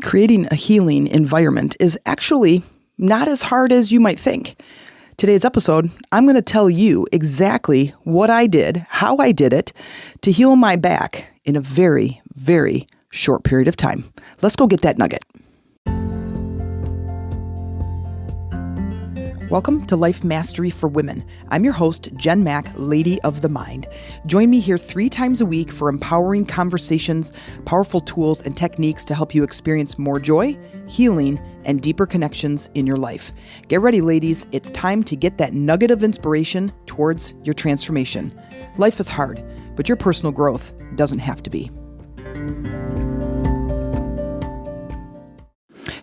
creating a healing environment is actually not as hard as you might think. Today's episode, I'm going to tell you exactly what I did, how I did it, to heal my back in a very, very short period of time. Let's go get that nugget. Welcome to Life Mastery for Women. I'm your host, Jen Mack, Lady of the Mind. Join me here 3 times a week for empowering conversations, powerful tools, and techniques to help you experience more joy, healing, and deeper connections in your life. Get ready, ladies. It's time to get that nugget of inspiration towards your transformation. Life is hard, but your personal growth doesn't have to be.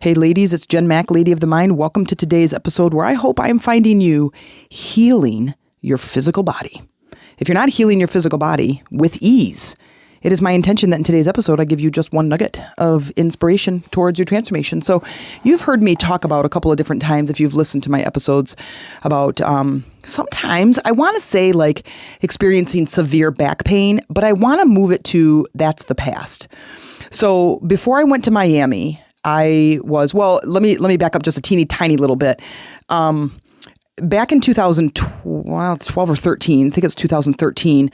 Hey ladies, it's Jen Mack, Lady of the Mind. Welcome to today's episode where I hope I am finding you healing your physical body. If you're not healing your physical body with ease, it is my intention that in today's episode, I give you just one nugget of inspiration towards your transformation. So you've heard me talk about a couple of different times, if you've listened to my episodes, about sometimes I want to say like experiencing severe back pain, but I want to move it to that's the past. So before I went to Miami, let me back up just a teeny tiny little bit. Back in 2012 or 13, I think it's 2013,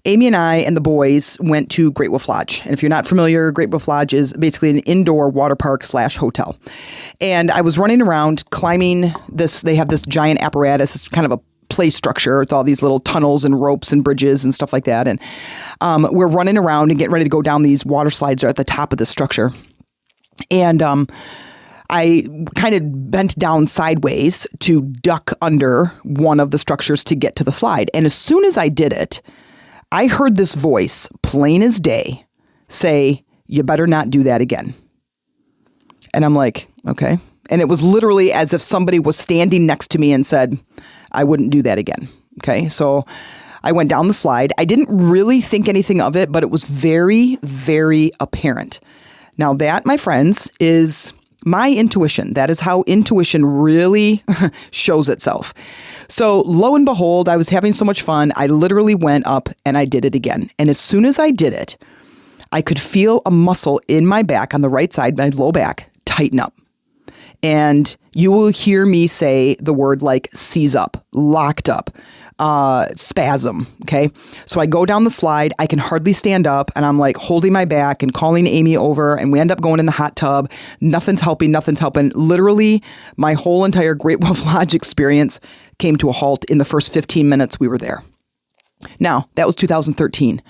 Amy and I and the boys went to Great Wolf Lodge. And if you're not familiar, Great Wolf Lodge is basically an indoor water park / hotel. And I was running around climbing this, they have this giant apparatus. It's kind of a play structure. It's all these little tunnels and ropes and bridges and stuff like that. And we're running around and getting ready to go down these water slides that are at the top of this structure. And I kind of bent down sideways to duck under one of the structures to get to the slide. And as soon as I did it, I heard this voice, plain as day, say, "You better not do that again." And I'm like, okay. And it was literally as if somebody was standing next to me and said, "I wouldn't do that again." Okay. So I went down the slide. I didn't really think anything of it, but it was very, very apparent. Now that, my friends, is my intuition. That is how intuition really shows itself. So lo and behold, I was having so much fun. I literally went up and I did it again. And as soon as I did it, I could feel a muscle in my back on the right side, my low back, tighten up. And you will hear me say the word like seize up, locked up, spasm. Okay. So I go down the slide. I can hardly stand up and I'm like holding my back and calling Amy over, and we end up going in the hot tub. Nothing's helping. Literally my whole entire Great Wolf Lodge experience came to a halt in the first 15 minutes we were there. Now that was 2013.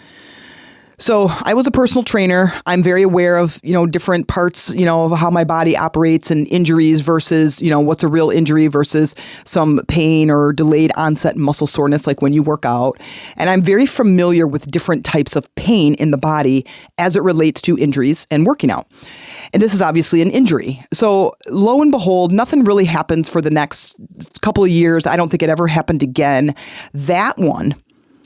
So I was a personal trainer. I'm very aware of, different parts, of how my body operates and injuries versus, what's a real injury versus some pain or delayed onset muscle soreness, like when you work out. And I'm very familiar with different types of pain in the body as it relates to injuries and working out. And this is obviously an injury. So lo and behold, nothing really happens for the next couple of years. I don't think it ever happened again.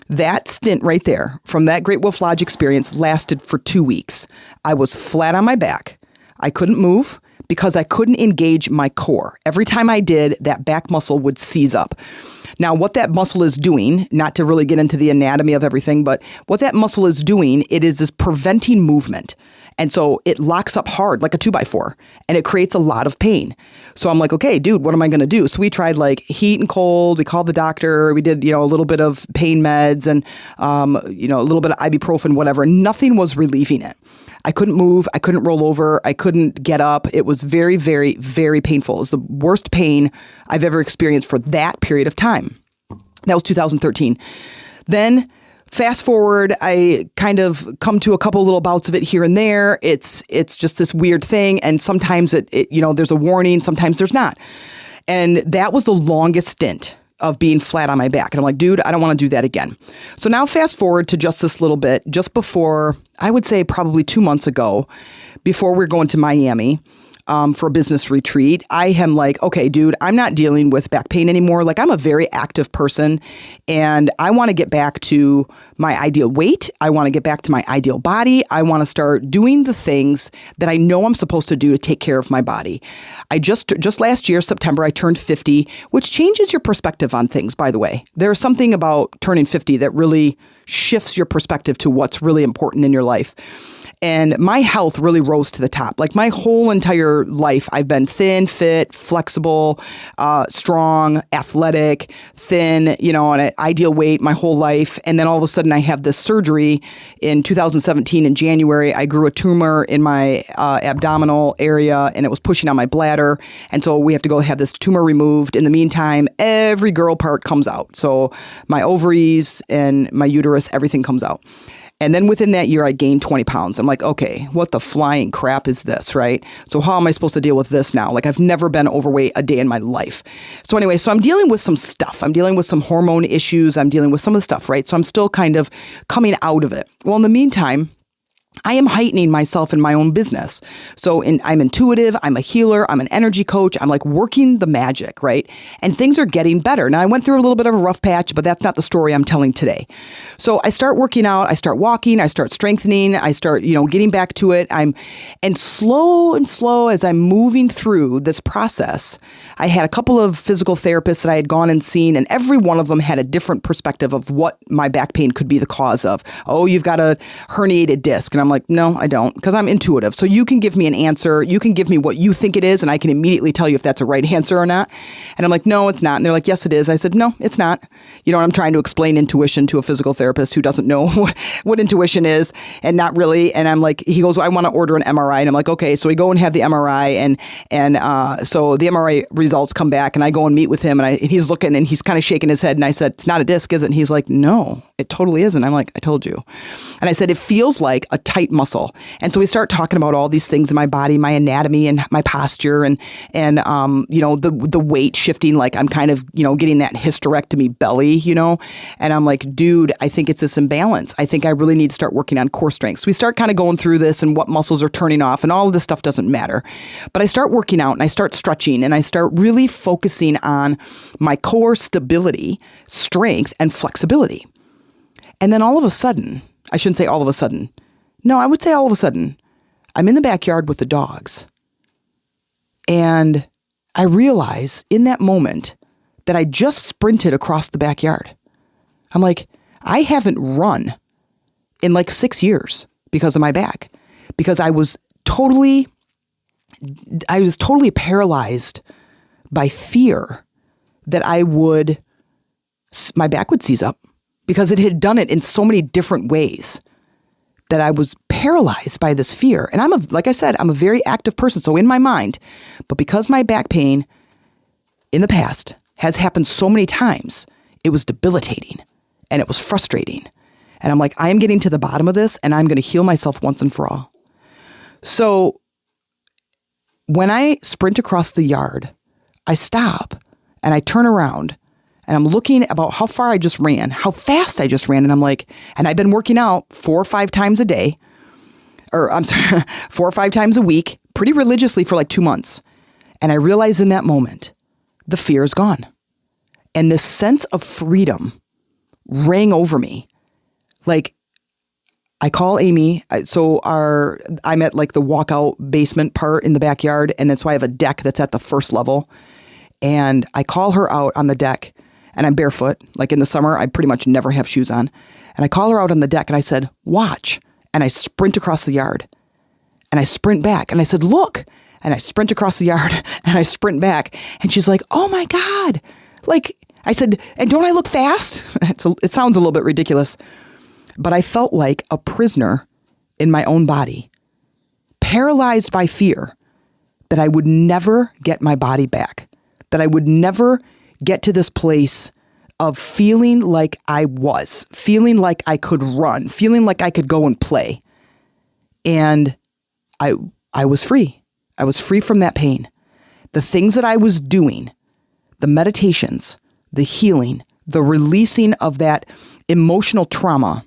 That stint right there from that Great Wolf Lodge experience lasted for 2 weeks. I was flat on my back. I couldn't move because I couldn't engage my core. Every time I did, that back muscle would seize up. Now, what that muscle is doing, not to really get into the anatomy of everything, but what that muscle is doing, it is preventing movement. And so it locks up hard like a 2x4 and it creates a lot of pain. So I'm like, okay, dude, what am I going to do? So we tried like heat and cold. We called the doctor. We did, a little bit of pain meds and, a little bit of ibuprofen, whatever. Nothing was relieving it. I couldn't move. I couldn't roll over. I couldn't get up. It was very, very, very painful. It was the worst pain I've ever experienced for that period of time. That was 2013. Then fast forward, I kind of come to a couple little bouts of it here and there. It's just this weird thing. And sometimes it there's a warning, sometimes there's not. And that was the longest stint of being flat on my back. And I'm like, dude, I don't want to do that again. So now fast forward to just this little bit, just before, I would say probably 2 months ago, before we're going to Miami, for a business retreat, I am like, okay, dude, I'm not dealing with back pain anymore. Like, I'm a very active person and I want to get back to my ideal weight. I want to get back to my ideal body. I want to start doing the things that I know I'm supposed to do to take care of my body. I just last year, September, I turned 50, which changes your perspective on things, by the way. There's something about turning 50 that really shifts your perspective to what's really important in your life. And my health really rose to the top. Like my whole entire life, I've been thin, fit, flexible, strong, athletic, thin, and at ideal weight my whole life. And then all of a sudden I have this surgery in 2017 in January. I grew a tumor in my abdominal area and it was pushing on my bladder. And so we have to go have this tumor removed. In the meantime, every girl part comes out. So my ovaries and my uterus, everything comes out. And then within that year, I gained 20 pounds. I'm like, okay, what the flying crap is this, right? So how am I supposed to deal with this now? Like I've never been overweight a day in my life. So anyway, so I'm dealing with some stuff. I'm dealing with some hormone issues. I'm dealing with some of the stuff, right? So I'm still kind of coming out of it. Well, in the meantime, I am heightening myself in my own business. So I'm intuitive, I'm a healer, I'm an energy coach, I'm like working the magic, right? And things are getting better. Now I went through a little bit of a rough patch, but that's not the story I'm telling today. So I start working out, I start walking, I start strengthening, I start, getting back to it. And slow as I'm moving through this process, I had a couple of physical therapists that I had gone and seen, and every one of them had a different perspective of what my back pain could be the cause of. Oh, you've got a herniated disc. And I'm like, no, I don't, because I'm intuitive. So you can give me an answer. You can give me what you think it is, and I can immediately tell you if that's a right answer or not. And I'm like, no, it's not. And they're like, yes, it is. I said, no, it's not. I'm trying to explain intuition to a physical therapist who doesn't know what intuition is and not really. And I'm like, he goes, I want to order an MRI. And I'm like, okay. So we go and have the MRI, and so the MRI results come back, and I go and meet with him, and he's looking and he's kind of shaking his head. And I said, it's not a disc, is it? And he's like, no, it totally isn't. I'm like, I told you. And I said, it feels like a tight muscle. And so we start talking about all these things in my body, my anatomy and my posture and the weight shifting, like I'm kind of, getting that hysterectomy belly, and I'm like, dude, I think it's this imbalance. I think I really need to start working on core strength. So we start kind of going through this and what muscles are turning off, and all of this stuff doesn't matter. But I start working out and I start stretching and I start really focusing on my core stability, strength, and flexibility. And then all of a sudden, I shouldn't say all of a sudden. No, I would say all of a sudden, I'm in the backyard with the dogs. And I realize in that moment that I just sprinted across the backyard. I'm like, I haven't run in like 6 years because of my back, because I was totally paralyzed by fear that my back would seize up, because it had done it in so many different ways that I was paralyzed by this fear. And like I said, I'm a very active person. So in my mind, but because my back pain in the past has happened so many times, it was debilitating and it was frustrating. And I'm like, I am getting to the bottom of this, and I'm going to heal myself once and for all. So when I sprint across the yard, I stop and I turn around and I'm looking about how far I just ran, how fast I just ran. And I'm like, and I've been working out 4 or 5 times a day, 4 or 5 times a week, pretty religiously for like 2 months. And I realize in that moment, the fear is gone. And this sense of freedom rang over me. Like, I call Amy. I'm at like the walkout basement part in the backyard. And that's why I have a deck that's at the first level. And I call her out on the deck, and I'm barefoot. Like in the summer, I pretty much never have shoes on. And I call her out on the deck and I said, watch. And I sprint across the yard and I sprint back. And I said, look. And I sprint across the yard and I sprint back. And she's like, oh my God. Like I said, and don't I look fast? It sounds a little bit ridiculous, but I felt like a prisoner in my own body, paralyzed by fear that I would never get my body back, that I would never get to this place of feeling like feeling like I could run, feeling like I could go and play. And I was free. I was free from that pain. The things that I was doing, the meditations, the healing, the releasing of that emotional trauma,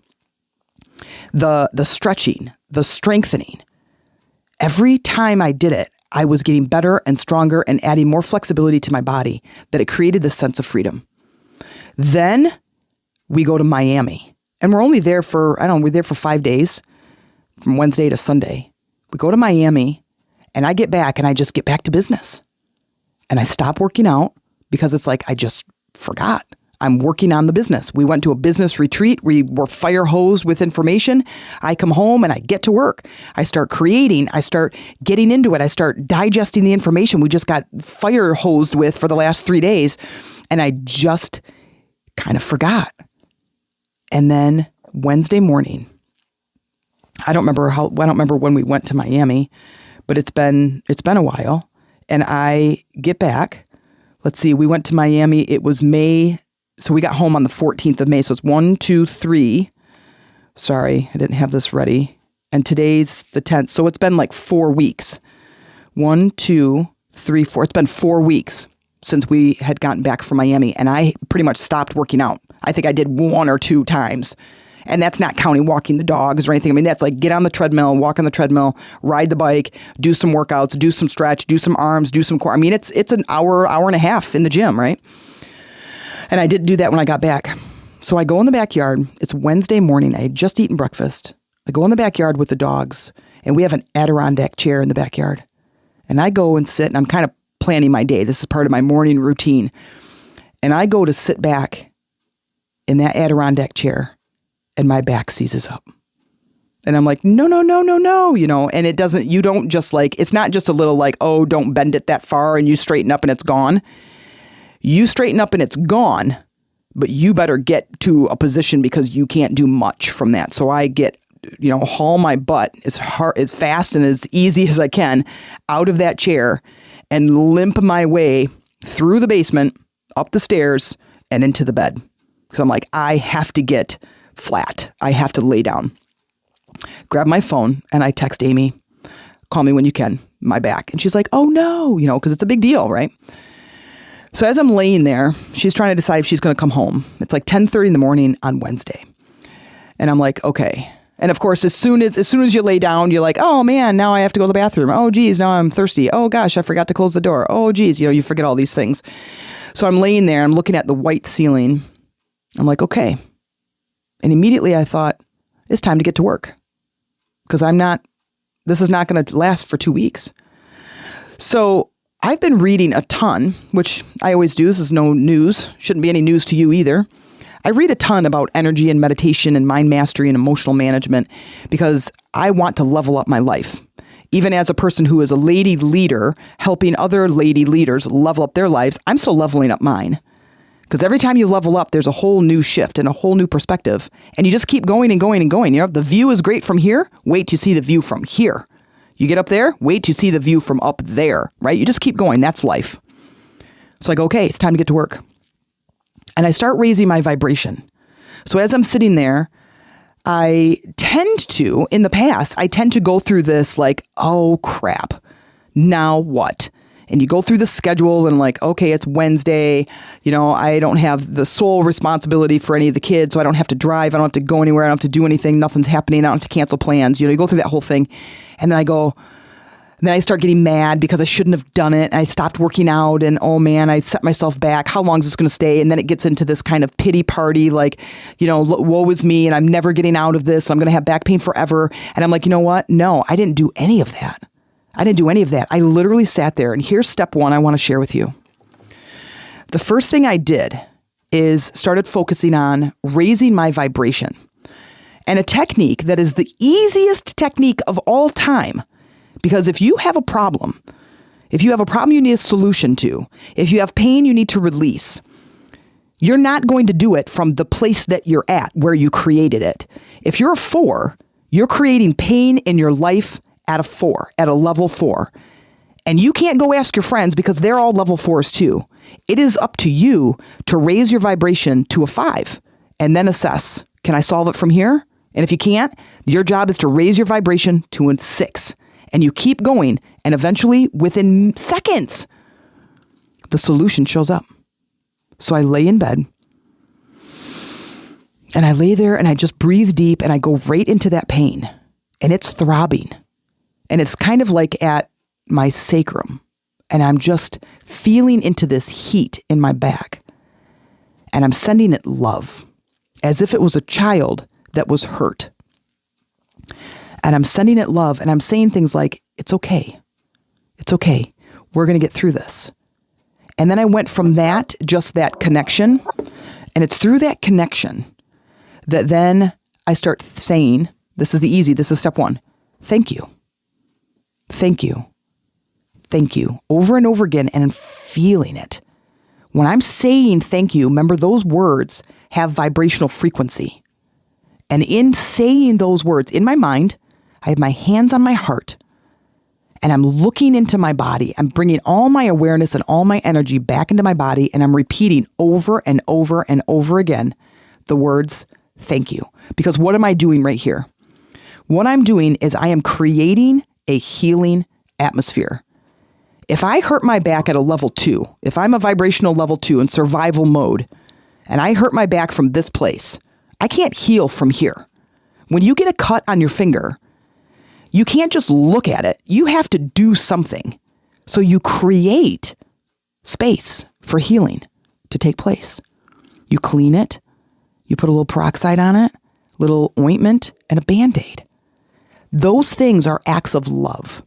the stretching, the strengthening, every time I did it, I was getting better and stronger and adding more flexibility to my body, that it created this sense of freedom. Then we go to Miami, and we're only there we're there for 5 days, from Wednesday to Sunday. We go to Miami, and I get back and I just get back to business. And I stop working out because it's like, I just forgot. I'm working on the business. We went to a business retreat. We were fire hosed with information. I come home and I get to work. I start creating. I start getting into it. I start digesting the information we just got fire hosed with for the last 3 days. And I just kind of forgot. And then Wednesday morning, I don't remember when we went to Miami, but it's been a while. And I get back. Let's see, we went to Miami. It was May. So we got home on the 14th of May. So it's 1, 2, 3. Sorry, I didn't have this ready. And today's the 10th. So it's been like 4 weeks. 1, 2, 3, 4. It's been 4 weeks since we had gotten back from Miami. And I pretty much stopped working out. I think I did 1 or 2 times. And that's not counting walking the dogs or anything. I mean, that's like get on the treadmill, walk on the treadmill, ride the bike, do some workouts, do some stretch, do some arms, do some core. I mean, it's an hour and a half in the gym, right? And I didn't do that when I got back. So I go in the backyard. It's Wednesday morning. I had just eaten breakfast. I go in the backyard with the dogs, and we have an Adirondack chair in the backyard. And I go and sit, and I'm kind of planning my day. This is part of my morning routine. And I go to sit back in that Adirondack chair, and my back seizes up. And I'm like, no, and it doesn't, you don't just like, it's not just a little like, oh, don't bend it that far and you straighten up and it's gone. You straighten up and it's gone, but you better get to a position because you can't do much from that. So I get, haul my butt as fast and as easy as I can out of that chair and limp my way through the basement, up the stairs and into the bed. Because I'm like, I have to get flat. I have to lay down. Grab my phone and I text Amy, call me when you can, my back. And she's like, oh no, because it's a big deal, right? So as I'm laying there, she's trying to decide if she's going to come home. It's like 10:30 in the morning on Wednesday. And I'm like, okay. And of course, as soon as you lay down, you're like, oh man, now I have to go to the bathroom. Oh geez, now I'm thirsty. Oh gosh, I forgot to close the door. Oh geez, you forget all these things. So I'm laying there, I'm looking at the white ceiling. I'm like, okay. And immediately I thought, it's time to get to work. Because this is not going to last for 2 weeks. So I've been reading a ton, which I always do. This is no news. Shouldn't be any news to you either. I read a ton about energy and meditation and mind mastery and emotional management because I want to level up my life. Even as a person who is a lady leader, helping other lady leaders level up their lives, I'm still leveling up mine. Because every time you level up, there's a whole new shift and a whole new perspective. And you just keep going and going and going. The view is great from here. Wait to see the view from here. You get up there, wait to see the view from up there, right? You just keep going. That's life. So I go, okay, it's time to get to work. And I start raising my vibration. So as I'm sitting there, in the past, I tend to go through this like, oh crap, now what? And you go through the schedule and like, okay, it's Wednesday. I don't have the sole responsibility for any of the kids. So I don't have to drive. I don't have to go anywhere. I don't have to do anything. Nothing's happening. I don't have to cancel plans. You go through that whole thing. And then I start getting mad because I shouldn't have done it. And I stopped working out and oh man, I set myself back. How long is this going to stay? And then it gets into this kind of pity party, like, woe is me and I'm never getting out of this. I'm going to have back pain forever. And I'm like, you know what? No, I didn't do any of that. I literally sat there, and here's step 1 I want to share with you. The first thing I did is started focusing on raising my vibration. And a technique that is the easiest technique of all time. Because if you have a problem you need a solution to, if you have pain you need to release, you're not going to do it from the place that you're at, where you created it. If you're a 4, you're creating pain in your life at a level 4. And you can't go ask your friends because they're all level 4s too. It is up to you to raise your vibration to a 5 and then assess, can I solve it from here? And if you can't, your job is to raise your vibration to a 6. And you keep going, and eventually, within seconds, the solution shows up. So I lay in bed, and I lay there, and I just breathe deep, and I go right into that pain. And it's throbbing. And it's kind of like at my sacrum. And I'm just feeling into this heat in my back. And I'm sending it love, as if it was a child that was hurt. And I'm sending it love, and I'm saying things like, it's okay. It's okay. We're going to get through this. And then I went from that, just that connection, And it's through that connection that then I start saying, this is step one. Thank you. Thank you. Thank you. Over and over again, and feeling it. When I'm saying thank you, remember those words have vibrational frequency. And in saying those words in my mind, I have my hands on my heart and I'm looking into my body. I'm bringing all my awareness and all my energy back into my body, and I'm repeating over and over and over again the words, thank you. Because what am I doing right here? What I'm doing is I am creating a healing atmosphere. If I hurt my back at a level 2, if I'm a vibrational level 2 in survival mode, and I hurt my back from this place, I can't heal from here. When you get a cut on your finger, you can't just look at it. You have to do something. So you create space for healing to take place. You clean it. You put a little peroxide on it, little ointment, and a Band-Aid. Those things are acts of love.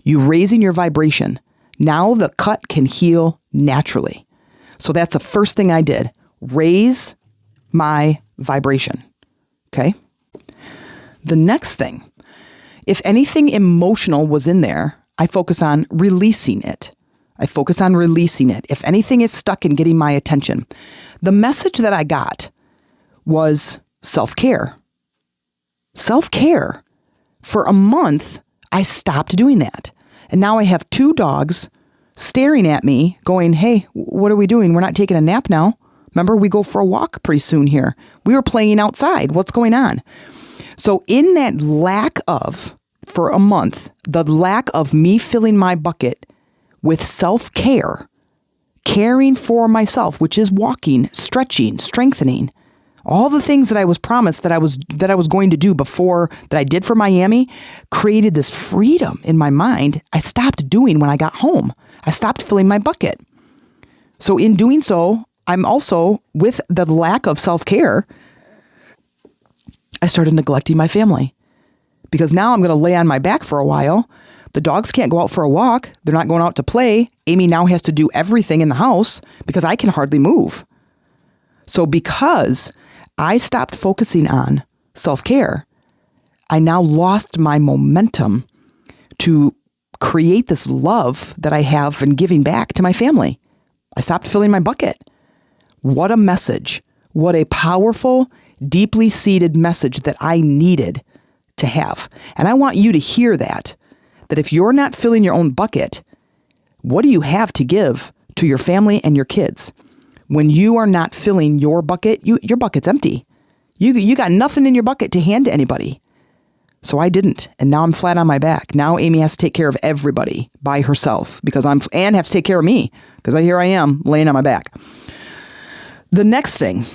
You raising your vibration. Now the cut can heal naturally. So that's the first thing I did. Raise my vibration. Okay? The next thing, if anything emotional was in there, I focus on releasing it. If anything is stuck in getting my attention. The message that I got was self-care. Self-care. For a month, I stopped doing that. And now I have 2 dogs staring at me going, hey, what are we doing? We're not taking a nap now. Remember, we go for a walk pretty soon here. We were playing outside. What's going on? So in that lack of, for a month, the lack of me filling my bucket with self-care, caring for myself, which is walking, stretching, strengthening, all the things that I was promised that I was going to do before that I did for Miami, created this freedom in my mind I stopped doing when I got home. I stopped filling my bucket. So in doing so, I'm also, with the lack of self-care, I started neglecting my family. Because now I'm going to lay on my back for a while. The dogs can't go out for a walk. They're not going out to play. Amy now has to do everything in the house because I can hardly move. So because I stopped focusing on self-care, I now lost my momentum to create this love that I have been giving back to my family. I stopped filling my bucket. What a message. What a powerful, deeply seated message that I needed to have. And I want you to hear that if you're not filling your own bucket, what do you have to give to your family and your kids? When you are not filling your bucket, your bucket's empty. You got nothing in your bucket to hand to anybody. So I didn't. And now I'm flat on my back. Now Amy has to take care of everybody by herself and have to take care of me because here I am laying on my back. The next thing,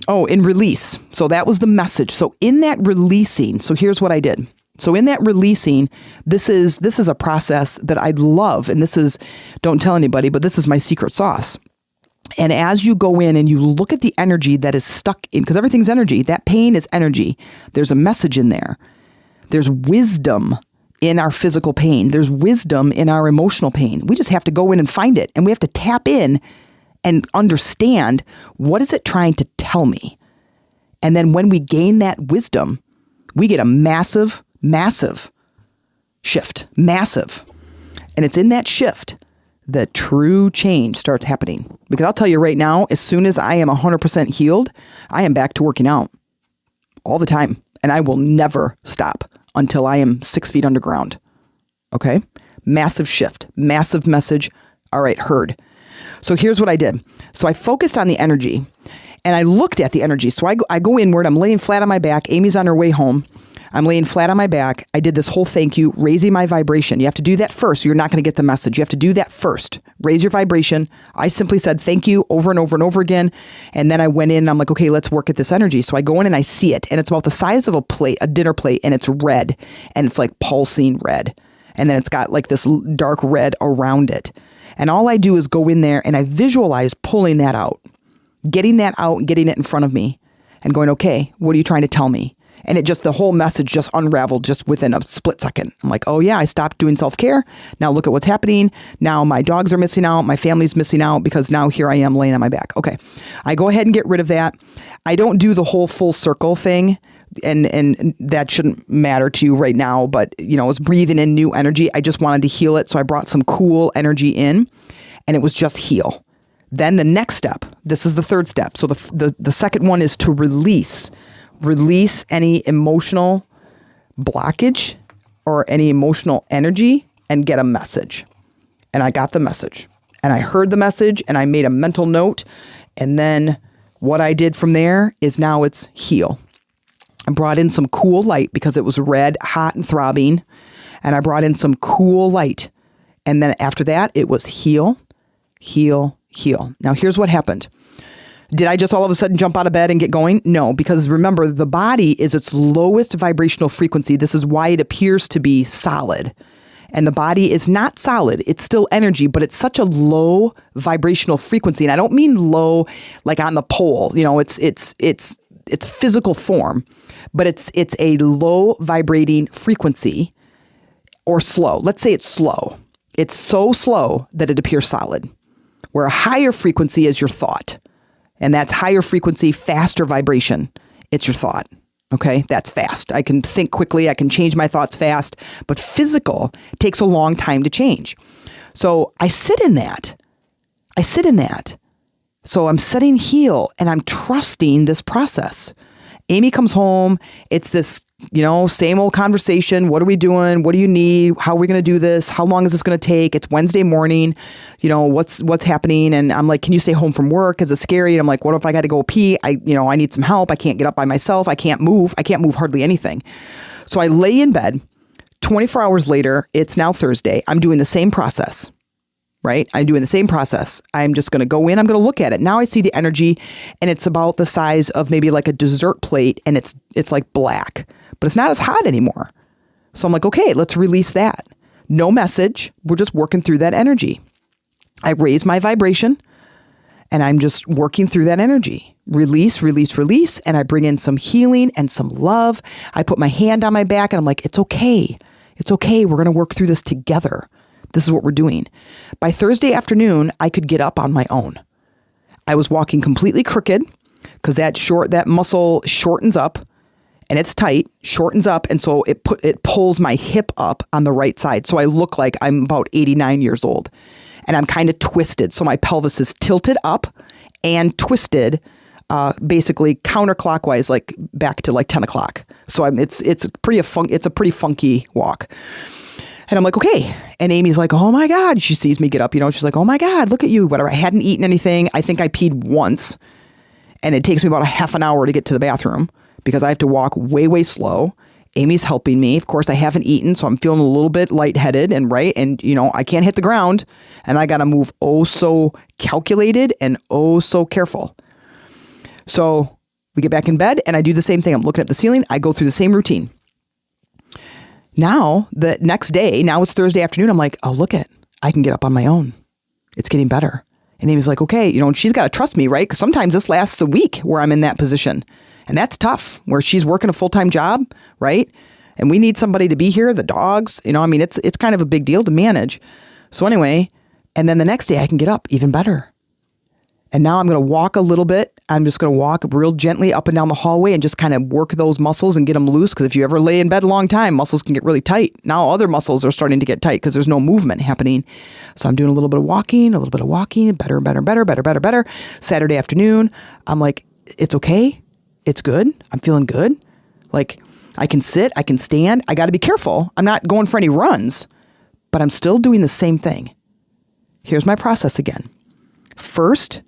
in release. So that was the message. So in that releasing, so here's what I did. So in that releasing, this is a process that I love. And don't tell anybody, but this is my secret sauce. And as you go in and you look at the energy that is stuck in, because everything's energy, that pain is energy. There's a message in there. There's wisdom in our physical pain. There's wisdom in our emotional pain. We just have to go in and find it. And we have to tap in and understand, what is it trying to tell me? And then when we gain that wisdom, we get a massive, massive shift. Massive. And it's in that shift that true change starts happening. Because I'll tell you right now, as soon as I am 100% healed, I am back to working out all the time. And I will never stop until I am 6 feet underground. Okay? Massive shift. Massive message. All right, heard. So here's what I did. So I focused on the energy and I looked at the energy. So I go inward. I'm laying flat on my back. Amy's on her way home. I'm laying flat on my back. I did this whole thank you, raising my vibration. You have to do that first. You're not going to get the message. You have to do that first. Raise your vibration. I simply said thank you over and over and over again. And then I went in and I'm like, okay, let's work at this energy. So I go in and I see it. And it's about the size of a dinner plate. And it's red. And it's like pulsing red. And then it's got like this dark red around it. And all I do is go in there and I visualize pulling that out, getting that out and getting it in front of me and going, okay, what are you trying to tell me? And the whole message just unraveled just within a split second. I'm like, oh yeah, I stopped doing self-care. Now look at what's happening. Now my dogs are missing out. My family's missing out because now here I am laying on my back. Okay. I go ahead and get rid of that. I don't do the whole full circle thing. And that shouldn't matter to you right now, but it's breathing in new energy. I just wanted to heal it. So I brought some cool energy in, and it was just heal. Then the next step, this is the third step. So the second one is to release any emotional blockage or any emotional energy and get a message. And I got the message, and I heard the message, and I made a mental note. And then what I did from there is now it's heal. I brought in some cool light because it was red, hot, and throbbing. And I brought in some cool light. And then after that, it was heal, heal, heal. Now, here's what happened. Did I just all of a sudden jump out of bed and get going? No, because remember, the body is its lowest vibrational frequency. This is why it appears to be solid. And the body is not solid. It's still energy, but it's such a low vibrational frequency. And I don't mean low like on the pole. It's physical form, but it's a low vibrating frequency, or slow. Let's say it's slow. It's so slow that it appears solid, where a higher frequency is your thought. And that's higher frequency, faster vibration. It's your thought. Okay, that's fast. I can think quickly. I can change my thoughts fast. But physical takes a long time to change. So I sit in that. So I'm setting heal, and I'm trusting this process. Amy comes home. It's this, same old conversation. What are we doing? What do you need? How are we going to do this? How long is this going to take? It's Wednesday morning. What's happening? And I'm like, can you stay home from work? Is it scary? And I'm like, what if I got to go pee? I need some help. I can't get up by myself. I can't move. I can't move hardly anything. So I lay in bed. 24 hours later, it's now Thursday. I'm doing the same process. Right? I'm doing the same process. I'm just going to go in. I'm going to look at it. Now I see the energy, and it's about the size of maybe like a dessert plate, and it's like black, but it's not as hot anymore. So I'm like, okay, let's release that. No message. We're just working through that energy. I raise my vibration, and I'm just working through that energy. Release, release, release. And I bring in some healing and some love. I put my hand on my back, and I'm like, it's okay. It's okay. We're going to work through this together. This is what we're doing. By Thursday afternoon, I could get up on my own. I was walking completely crooked because that muscle shortens up, and it's tight, shortens up. And so it pulls my hip up on the right side. So I look like I'm about 89 years old, and I'm kind of twisted. So my pelvis is tilted up and twisted, basically counterclockwise, like back to like 10 o'clock. So it's a pretty funky walk. And I'm like, okay. And Amy's like, oh my God. She sees me get up, she's like, oh my God, look at you. Whatever. I hadn't eaten anything. I think I peed once, and it takes me about a half an hour to get to the bathroom because I have to walk way, way slow. Amy's helping me. Of course, I haven't eaten, so I'm feeling a little bit lightheaded and I can't hit the ground, and I got to move oh so calculated and oh so careful. So we get back in bed, and I do the same thing. I'm looking at the ceiling. I go through the same routine. Now, the next day, now it's Thursday afternoon, I'm like, oh, look I can get up on my own. It's getting better. And Amy's like, okay, and she's got to trust me, right? Because sometimes this lasts a week where I'm in that position. And that's tough, where she's working a full-time job, right? And we need somebody to be here, the dogs, it's kind of a big deal to manage. So anyway, and then the next day I can get up even better. And now I'm going to walk a little bit. I'm just going to walk real gently up and down the hallway and just kind of work those muscles and get them loose. Because if you ever lay in bed a long time, muscles can get really tight. Now other muscles are starting to get tight because there's no movement happening. So I'm doing a little bit of walking, better. Saturday afternoon, I'm like, it's okay. It's good. I'm feeling good. Like I can sit, I can stand. I got to be careful. I'm not going for any runs, but I'm still doing the same thing. Here's my process again. First,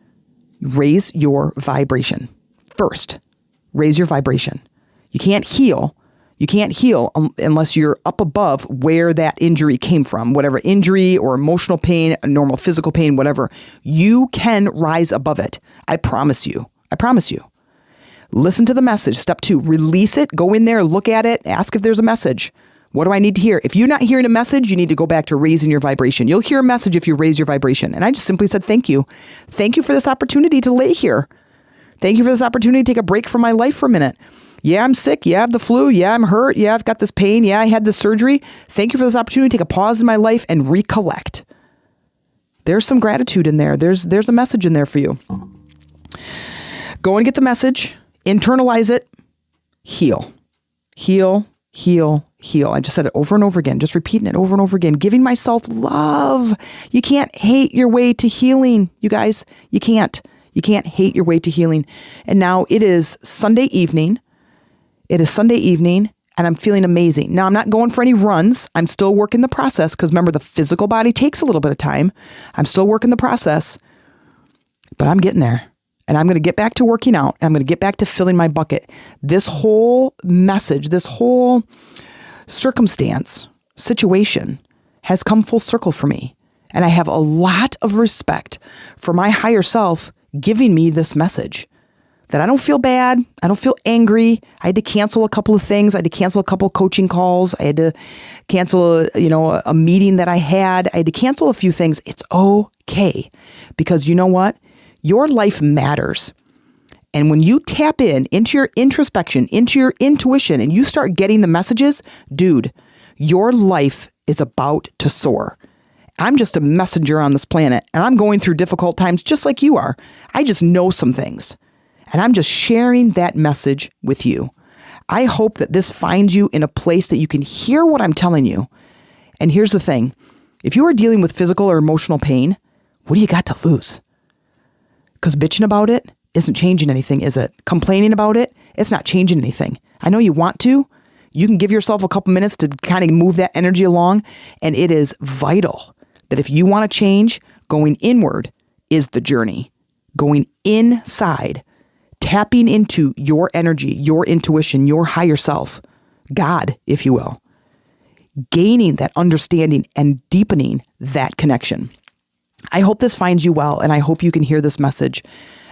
raise your vibration. First, raise your vibration. You can't heal unless you're up above where that injury came from, whatever injury or emotional pain, normal physical pain, whatever. You can rise above it. I promise you. Listen to the message. Step 2, release it. Go in there, look at it, ask if there's a message. What do I need to hear? If you're not hearing a message, you need to go back to raising your vibration. You'll hear a message if you raise your vibration. And I just simply said, thank you. Thank you for this opportunity to lay here. Thank you for this opportunity to take a break from my life for a minute. Yeah, I'm sick. Yeah, I have the flu. Yeah, I'm hurt. Yeah, I've got this pain. Yeah, I had this surgery. Thank you for this opportunity to take a pause in my life and recollect. There's some gratitude in there. There's a message in there for you. Go and get the message. Internalize it. Heal. Heal. Heal. Heal. I just said it over and over again, just repeating it over and over again, giving myself love. You can't hate your way to healing, you guys. You can't. You can't hate your way to healing. And now it is Sunday evening. It is Sunday evening and I'm feeling amazing. Now I'm not going for any runs. I'm still working the process because remember the physical body takes a little bit of time. I'm still working the process, but I'm getting there. And I'm going to get back to working out. I'm going to get back to filling my bucket. This whole message, this whole circumstance, situation has come full circle for me. And I have a lot of respect for my higher self giving me this message that I don't feel bad. I don't feel angry. I had to cancel a couple of things. I had to cancel a couple of coaching calls. I had to cancel, a meeting that I had. I had to cancel a few things. It's okay. Because you know what? Your life matters. And when you tap into your introspection, into your intuition, and you start getting the messages, dude, your life is about to soar. I'm just a messenger on this planet, and I'm going through difficult times just like you are. I just know some things, and I'm just sharing that message with you. I hope that this finds you in a place that you can hear what I'm telling you. And here's the thing. If you are dealing with physical or emotional pain, what do you got to lose? Because bitching about it isn't changing anything, is it? Complaining about it, it's not changing anything. I know you want to. You can give yourself a couple minutes to kind of move that energy along. And it is vital that if you want to change, going inward is the journey. Going inside, tapping into your energy, your intuition, your higher self, God, if you will. Gaining that understanding and deepening that connection. I hope this finds you well, and I hope you can hear this message,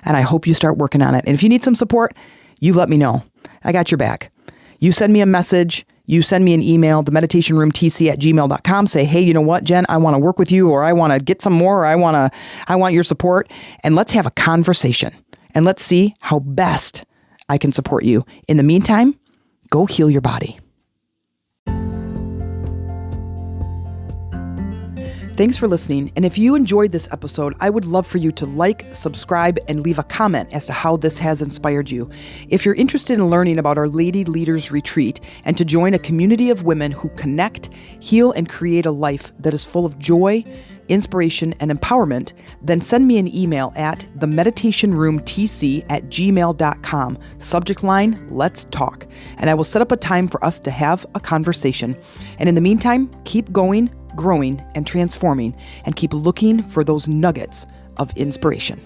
and I hope you start working on it. And if you need some support, you let me know. I got your back. You send me a message, you send me an email, themeditationroomtc@gmail.com. Say, hey, you know what, Jen, I want to work with you, or I want to get some more, or I want your support, and let's have a conversation, and let's see how best I can support you. In the meantime, go heal your body. Thanks for listening. And if you enjoyed this episode, I would love for you to like, subscribe, and leave a comment as to how this has inspired you. If you're interested in learning about our Lady Leaders Retreat and to join a community of women who connect, heal, and create a life that is full of joy, inspiration, and empowerment, then send me an email at themeditationroomtc@gmail.com. Subject line, let's talk. And I will set up a time for us to have a conversation. And in the meantime, keep going, growing, and transforming, and keep looking for those nuggets of inspiration.